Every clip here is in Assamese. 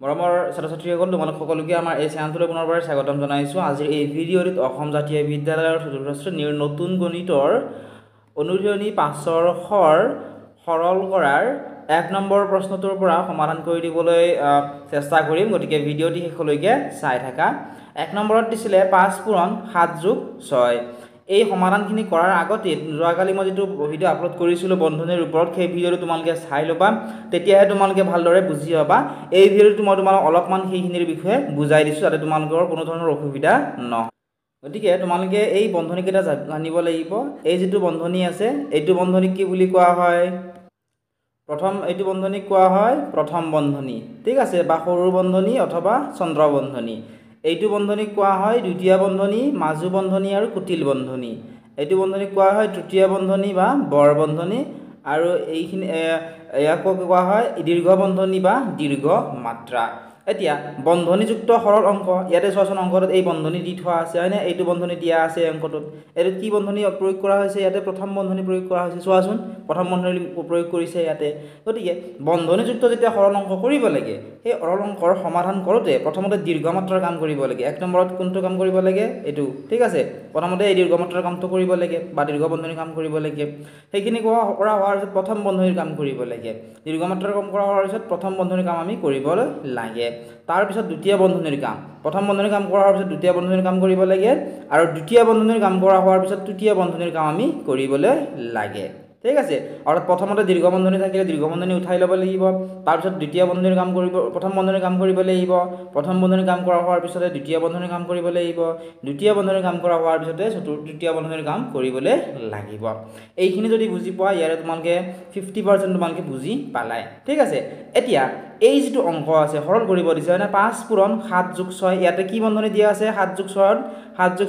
মৰমৰ ছাত্ৰ-ছাত্ৰীসকল তোমালোক সকলোকে আমাৰ এই চেনেলটোলৈ পুনৰবাৰ স্বাগতম জনাইছোঁ। আজিৰ এই ভিডিঅ'টিত অসম জাতীয় বিদ্যালয়ৰ চতুৰ্থ শ্ৰেণীৰ নতুন গণিতৰ অনুশীলনী 5ৰ সৰল কৰাৰ 1 নম্বৰ প্ৰশ্নটোৰ পৰা সমাধান কৰি দিবলৈ চেষ্টা কৰিম। গতিকে ভিডিঅ'টি শেষলৈকে চাই থাকা। 1 নম্বৰত দিছিলে 5 পূৰণ 7 যোগ 6। এই সমাধানখিনি কৰাৰ আগতে যোৱাকালি মই যেটো ভিডিঅ' আপলোড কৰিছিলোঁ বন্ধনীৰ ওপৰত, সেই ভিডিঅ'টো তোমালোকে চাই ল'বা, তেতিয়াহে তোমালোকে ভালদৰে বুজি পাবা। এই ভিডিঅ'টো মই তোমালোক অলপমান সেইখিনিৰ বিষয়ে বুজাই দিছোঁ যাতে তোমালোকৰ কোনো ধৰণৰ অসুবিধা নহয়। গতিকে তোমালোকে এই বন্ধনীকেইটা জানিব লাগিব। এই যেটো বন্ধনী আছে এইটো বন্ধনীক কি বুলি কোৱা হয়? এইটো বন্ধনীক কোৱা হয় প্ৰথম বন্ধনী, ঠিক আছে, বা সৰু বন্ধনী অথবা চন্দ্ৰ বন্ধনী। এইটো বন্ধনীক কোৱা হয় দ্বিতীয় বন্ধনী, মাজু বন্ধনী আৰু কুটিল বন্ধনী। এইটো বন্ধনীক কোৱা হয় তৃতীয় বন্ধনী বা বৰ বন্ধনী, আৰু এইখিনি ইয়াক কোৱা হয় দীৰ্ঘ বন্ধনী বা দীৰ্ঘ মাত্ৰা। এতিয়া বন্ধনীযুক্ত সৰল অংক, ইয়াতে চোৱাচোন অংকটোত এই বন্ধনী দি থোৱা আছে হয়নে? এইটো বন্ধনী দিয়া আছে অংকটোত। এইটো কি বন্ধনী প্ৰয়োগ কৰা হৈছে? ইয়াতে প্ৰথম বন্ধনী প্ৰয়োগ কৰা হৈছে। চোৱাচোন প্ৰথম বন্ধনী প্ৰয়োগ কৰিছে ইয়াতে। গতিকে বন্ধনীযুক্ত যেতিয়া সৰল অংক কৰিব লাগে, সেই সৰল অংকৰ সমাধান কৰোঁতে প্ৰথমতে দীৰ্ঘ মাত্ৰাৰ কাম কৰিব লাগে। 1 নম্বৰত কোনটো কাম কৰিব লাগে? এইটো, ঠিক আছে। প্ৰথমতে এই দীৰ্ঘ মাত্ৰাৰ কামটো কৰিব লাগে বা দীৰ্ঘ বন্ধনীৰ কাম কৰিব লাগে। সেইখিনি কৰা হোৱাৰ পিছত প্ৰথম বন্ধনীৰ কাম কৰিব লাগে। দীৰ্ঘ মাত্ৰাৰ কাম কৰা হোৱাৰ পিছত প্ৰথম বন্ধনীৰ কাম আমি কৰিবলৈ লাগে। তাৰপিছত দ্বিতীয় বন্ধনীৰ কাম, প্ৰথম বন্ধনীৰ কাম কৰা হোৱাৰ পিছত দ্বিতীয় বন্ধনীৰ কাম কৰিব লাগে, আৰু দ্বিতীয় বন্ধনীৰ কাম কৰা হোৱাৰ পিছত তৃতীয় বন্ধনীৰ কাম আমি কৰিবলৈ লাগে, ঠিক আছে। অৰ্থাৎ প্ৰথমতে দীৰ্ঘ বন্ধনী থাকিলে দীৰ্ঘ বন্ধনী উঠাই ল'ব লাগিব, তাৰপিছত দ্বিতীয় বন্ধনীৰ কাম কৰিব, প্ৰথম বন্ধনীৰ কাম কৰিব লাগিব, প্ৰথম বন্ধনীৰ কাম কৰা হোৱাৰ পিছতে দ্বিতীয় বন্ধনীৰ কাম কৰিব লাগিব, দ্বিতীয় বন্ধনীৰ কাম কৰা হোৱাৰ পিছতে তৃতীয় বন্ধনীৰ কাম কৰিবলৈ লাগিব। এইখিনি যদি বুজি পোৱা, ইয়াৰে তোমালোকে 50% তোমালোকে বুজি পালাই, ঠিক আছে। এতিয়া এই যেটো অংক আছে সৰল কৰিব দিছে মানে 5 পূৰণ 7 যোগ 6, ইয়াতে কি বন্ধনী দিয়া আছে? 7 যোগ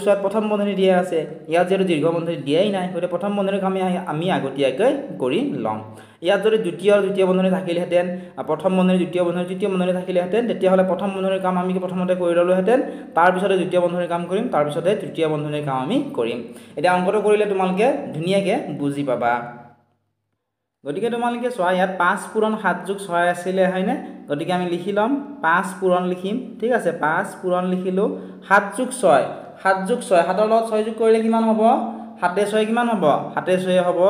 6 প্ৰথম বন্ধনী দিয়া আছে। ইয়াত যেটো দীৰ্ঘ বন্ধনী দিয়াই নাই, গতিকে প্ৰথম বন্ধনীৰ কাম আমি আগতীয়াকৈ কৰি ল'ম। ইয়াত যদি দ্বিতীয় বন্ধনী থাকিলেহেঁতেন, প্ৰথম বন্ধনী দ্বিতীয় বন্ধনী তৃতীয় বন্ধনী থাকিলেহেঁতেন, তেতিয়াহ'লে প্ৰথম বন্ধনীৰ কাম আমি প্ৰথমতে কৰি ল'লোহেঁতেন, তাৰপিছতে দ্বিতীয় বন্ধনীৰ কাম কৰিম, তাৰপিছতে তৃতীয় বন্ধনীৰ কাম আমি কৰিম। এতিয়া অংকটো কৰিলে তোমালোকে ধুনীয়াকৈ বুজি পাবা। গতিকে তোমালোকে চোৱা, ইয়াত 5 পূৰণ 7 যোগ 6 আছিলে হয়নে? গতিকে আমি লিখি ল'ম, 5 পূৰণ লিখিম, ঠিক আছে। 5 পূৰণ লিখিলোঁ, 7 যোগ 6, 7 যোগ 6, 7ৰ লগত 6 যোগ কৰিলে কিমান হ'ব? 7 6 কিমান হ'ব? 7 6 হ'ব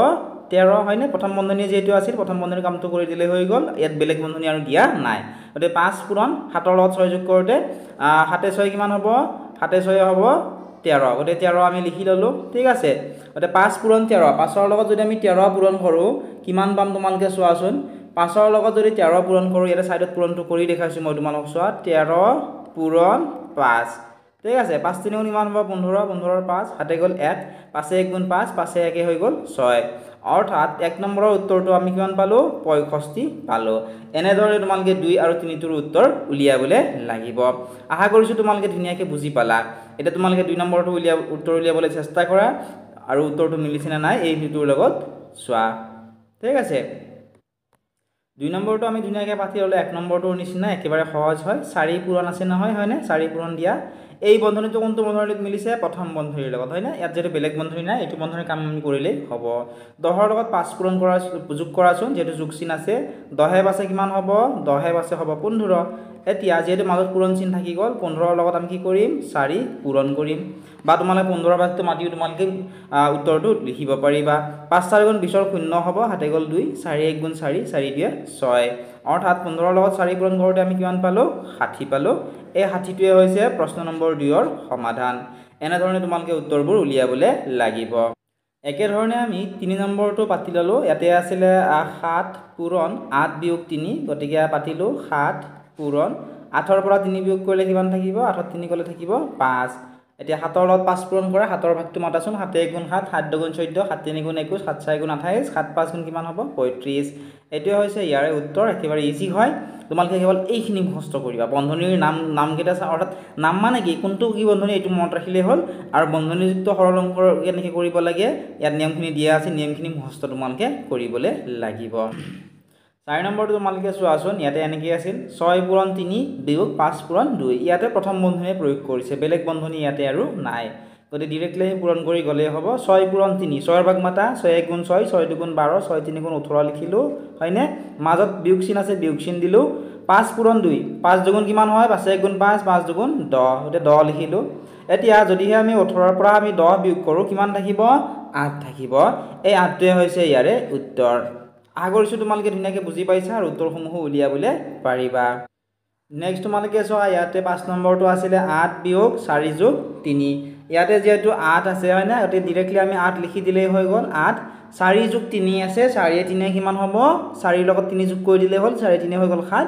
13 হয়নে? প্ৰথম বন্ধনী যিহেতু আছিল, প্ৰথম বন্ধনীৰ কামটো কৰি দিলে হৈ গ'ল, ইয়াত বেলেগ বন্ধনী আৰু দিয়া নাই। গতিকে 5 পূৰণ 7ৰ লগত 6 যোগ কৰোঁতে 7 6 কিমান হ'ব? 7 6 হ'ব 13, গতিকে 13 আমি লিখি ল'লোঁ, ঠিক আছে। গতিকে 5 পূৰণ 13, 5ৰ লগত যদি আমি 13 পূৰণ কৰোঁ কিমান পাম তোমালোকে চোৱাচোন। 5ৰ লগত যদি 13 পূৰণ কৰোঁ, ইয়াতে ছাইডত পূৰণটো কৰি দেখাইছোঁ মই তোমালোকক, চোৱা 13 পূৰণ 5, ঠিক আছে। 5 3 গুণ কিমান হ'ব? 15, 15ৰ 5, 7 গ'ল 1, 5 1 গুণ 5, 5 1 হৈ গ'ল 6। অৰ্থাৎ 1 নম্বৰৰ উত্তৰটো আমি কিমান পালোঁ? 65 পালোঁ। এনেদৰে তোমালোকে 2 আৰু 3টোৰ উত্তৰ উলিয়াবলৈ লাগিব। আশা কৰিছোঁ তোমালোকে ধুনীয়াকৈ বুজি পালা। এতিয়া তোমালোকে 2 নম্বৰটো উত্তৰ উলিয়াবলৈ চেষ্টা কৰা, আৰু উত্তৰটো মিলিছে নে নাই এই ভিডিঅ'ৰ লগত চোৱা, ঠিক আছে। 2 নম্বৰটো আমি ধুনীয়াকৈ পাতি ল'লে, 1 নম্বৰটোৰ নিচিনা একেবাৰে সহজ হয়। 4 পূৰণ আছে নহয় হয়নে? 4 পূৰণ দিয়া। এই বন্ধনীটো কোনটো বন্ধনীত মিলিছে? প্ৰথম বন্ধনীৰ লগত হয়নে? ইয়াত যেটো বেলেগ বন্ধনী নাই, এইটো বন্ধনীৰ কাম আমি কৰিলেই হ'ব। 10ৰ লগত 5 পূৰণ কৰা যোগ কৰাচোন, যিহেতু যোগ চিন আছে। 10 5 কিমান হ'ব? 10 5 হ'ব 15। এতিয়া যিহেতু মাজত পূৰণ চিন থাকি গ'ল, 15ৰ লগত আমি কি কৰিম? 4 পূৰণ কৰিম, বা তোমালোকে 15 5টো মাতিও তোমালোকে উত্তৰটো লিখিব পাৰিবা। 5 4 গুণ 20ৰ 0 হ'ব, 7 গ'ল 2, 4 1 গুণ 4, 4 2 6। অৰ্থাৎ 15ৰ লগত 4 পূৰণ কৰোঁতে আমি কিমান পালোঁ? 60 পালোঁ। এই 60টোৱে হৈছে প্ৰশ্ন নম্বৰ 2ৰ সমাধান। এনেধৰণে তোমালোকে উত্তৰবোৰ উলিয়াবলৈ লাগিব। একেধৰণে আমি 3 নম্বৰটো পাতি ল'লোঁ। ইয়াতে আছিলে 7 পূৰণ 8 বিয়োগ 3, গতিকে পাতিলোঁ 7 পূৰণ 8ৰ পৰা 3 বিয়োগ কৰিলে কিমান থাকিব? 8ত 3 গ'লে থাকিব 5। এতিয়া 7ৰ লগত 5 পূৰণ কৰা, 7ৰ ভাগটো মাতাচোন। 7 1 গুণ 7, 7 2 গুণ 14, 7 3 গুণ 21, 7 4 গুণ 28, 7 5 গুণ কিমান হ'ব? 35। এইটোৱে হৈছে ইয়াৰে উত্তৰ। একেবাৰে ইজি হয়, তোমালোকে কেৱল এইখিনি মুখস্থ কৰিবা। বন্ধনীৰ নামকেইটা অৰ্থাৎ নাম মানে কি, কোনটো কি বন্ধনী এইটো মনত ৰাখিলেই হ'ল, আৰু বন্ধনীযুক্ত সৰল অংক কেনেকৈ কৰিব লাগে ইয়াত নিয়মখিনি দিয়া আছে, নিয়মখিনি মুখস্থ তোমালোকে কৰিবলৈ লাগিব। 4 নম্বৰটো তোমালোকে চোৱাচোন, ইয়াতে এনেকৈ আছিল 6 পূৰণ 3 বিয়োগ 5 পূৰণ 2। ইয়াতে প্ৰথম বন্ধনীয়ে প্ৰয়োগ কৰিছে, বেলেগ বন্ধনী ইয়াতে আৰু নাই। গতিকে ডিৰেক্টলি পূৰণ কৰি গ'লেই হ'ব। 6 পূৰণ 3, 6ৰ ভাগ মাতা, 6 1 গুণ 6, 6 2 গুণ 12, 6 3 গুণ 18 লিখিলোঁ হয়নে? মাজত বিয়োগ চিন আছে, বিয়োগ চিন দিলোঁ। 5 পূৰণ 2 5 দুগুণ কিমান হয় 5 1 গুণ 5 5 দুগুণ 10 গতে 10 লিখিলো এতিয়া যদিহে আমি 18 ৰ পৰা আমি 10 বিয়োগ কৰো কিমান থাকিব 8 থাকিব এই 8 টোৱে হৈছে ইয়াৰে উত্তৰ আশা কৰিছো তোমালোকে ধুনীয়াকৈ বুজি পাইছা আৰু উত্তৰসমূহ উলিয়াবলৈ পাৰিবা নেক্সট তোমালোকে চোৱা ইয়াতে 5 নম্বৰটো আছিল 8 বিয়োগ 4 যোগ 3 ইয়াতে যেহেতু 8 আছে হয় না এতে ডাইৰেক্টলি আমি 8 লিখি দিলেই হৈ গল 8 4 যোগ 3 আছে 4 3 কিমান হ'ব 4 ৰ লগত 3 যোগ কৰি দিলে হ'ল 4 3 হৈ গল 7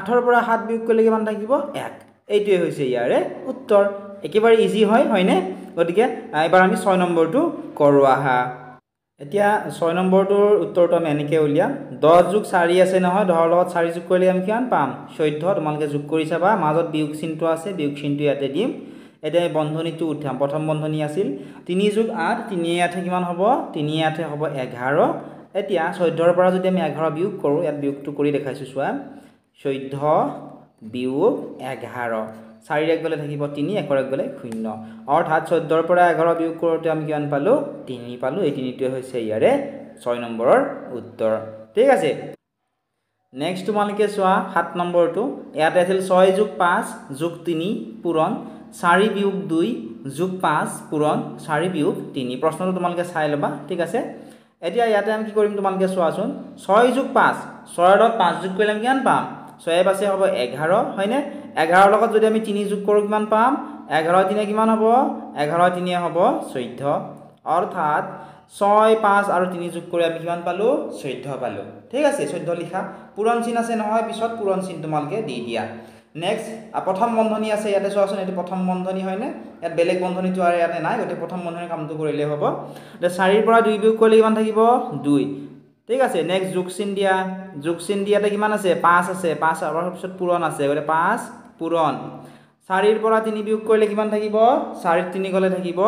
8 ৰ পৰা 7 বিয়োগ কৰিলে কিমান থাকিব 1 এইটোৱে হৈছে ইয়াৰে উত্তৰ একেবাৰে ইজি হয়নে গতিকে এবাৰ আমি 6 নম্বৰটো কৰো আহা এতিয়া 6 নম্বৰটোৰ উত্তৰটো আমি এনেকৈ উলিয়াম 10 যোগ 4 আছে নহয় 10 ৰ লগত 4 যোগ কৰিলে আমি কিমান পাম 14 তোমালোকে যোগ কৰি চাবা মাজত বিয়োগ চিহ্নটো আছে বিয়োগ চিহ্নটো ইয়াতে দিম এতিয়া এই বন্ধনীটো উঠাম প্ৰথম বন্ধনী আছিল 3 যোগ 8 3 8 কিমান হ'ব 3 8 হ'ব 11 এতিয়া 14 ৰ পৰা যদি আমি 11 বিয়োগ কৰো ইয়াত বিয়োগটো কৰি দেখাইছো চোৱা 14 বিয়োগ 11 4 এক গলে থাকিব 3 1 এক গলে 0 অৰ্থাৎ 14 ৰ পৰা 11 বিয়োগ কৰোতে আমি কিমান পালো 3 পালো এই 3টোৱে হৈছে ইয়াৰে 6 নম্বৰৰ উত্তৰ ঠিক আছে নেক্সট তোমালোকে চোৱা 7 নম্বৰটো ইয়াতে আছিল 6 যোগ 5 যোগ 3 পূৰণ 4 বিয়োগ 2 যোগ 5 পূৰণ 4 বিয়োগ 3 প্ৰশ্নটো তোমালোকে চাই লবা ঠিক আছে এতিয়া ইয়াতে আমি কি কৰিম তোমালোকে চোৱাচোন 6 যোগ 5 6 ৰ লগত 5 যোগ কৰিলে আমি কিমান পাম 6 5 হ'ব 11 হয়নে 11 ৰ লগত যদি আমি 3 যোগ কৰো কিমান পাম 11 3 কিমান হ'ব 11 3 হ'ব 14 অৰ্থাৎ 6 5 আৰু 3 যোগ কৰি আমি কিমান পালো 14 পালো ঠিক আছে 14 লিখা পূৰণ চিন আছে নহয় পিছত পূৰণ চিন তোমালোকে দি দিয়া নেক্সট প্ৰথম বন্ধনী আছে ইয়াতে চোৱাচোন এটো প্ৰথম বন্ধনী হয়নে ইয়াত বেলেগ বন্ধনীটো আৰু ইয়াতে নাই গতে প্ৰথম বন্ধনীৰ কামটো কৰিলে হ'ব তে 4 ৰ পৰা 2 বিয়োগ কৰিলে কিমান থাকিব 2 ঠিক আছে নেক্সট যোগ চিন দিয়াতে কিমান আছে 5 আছে 5 আৰু পিছত পূৰণ আছে গতে 5 পূৰণ 4 ৰ পৰা 3 বিয়োগ কৰিলে কিমান থাকিব 4 3 গলে থাকিব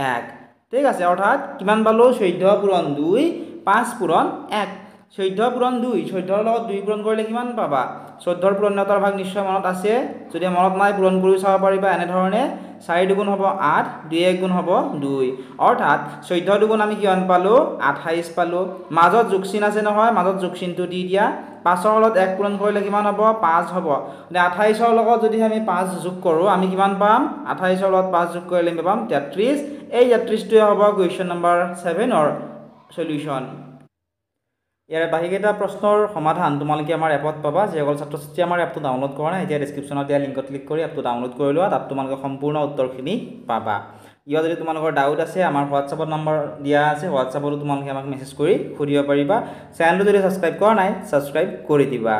1 ঠিক আছে অৰ্থাৎ কিমান পালো 14 পূৰণ 2 5 পূৰণ 1 14 পূৰণ 2 14 ৰ লগত 2 পূৰণ কৰিলে কিমান পাবা 14 ৰ পূৰণতাৰ ভাগ নিশ্চয় মনত আছে যদি মনত নাই পূৰণ কৰি চাব পাৰিবা এনে ধৰণে 4 দুগুণ হ'ব 8 2 1 গুণ হ'ব 2 অৰ্থাৎ 14 দুগুণ আমি কিমান পালো 28 পালো মাজত যোগ চিন আছে নহয় মাজত যোগ চিনটো দি দিয়া 5 ৰ লগত 1 পূৰণ কৰিলে কিমান হ'ব 5 হ'ব মানে 28 ৰ লগত যদি আমি 5 যোগ কৰো আমি কিমান পাম 28 ৰ লগত 5 যোগ কৰিলে আমি পাম 33 এই 33 টোৱে হ'ব কোৱেশ্চন নম্বৰ 7 অৰ সলিউশন ইয়াৰ বাহিকেটা প্ৰশ্নৰ সমাধান তোমালোকে আমাৰ এপত পাবা যে অকল ছাত্ৰ-ছাত্ৰী আমাৰ এপটো ডাউনলোড কৰা নাই এতিয়া ডেসক্ৰিপচনত দিয়া লিংকত ক্লিক কৰি এপটো ডাউনলোড কৰি লোৱা তাত তোমালোকে সম্পূৰ্ণ উত্তৰখিনি পাবা ইয়া যদি তোমালোকৰ ডাউট আছে আমাৰ হোৱাটছএপত নম্বৰ দিয়া আছে হোৱাটছএপত তোমালোকে আমাক মেছেজ কৰি সুধিব পাৰিবা চেনেলটো যদি সাবস্ক্ৰাইব কৰা নাই সাবস্ক্ৰাইব কৰি দিবা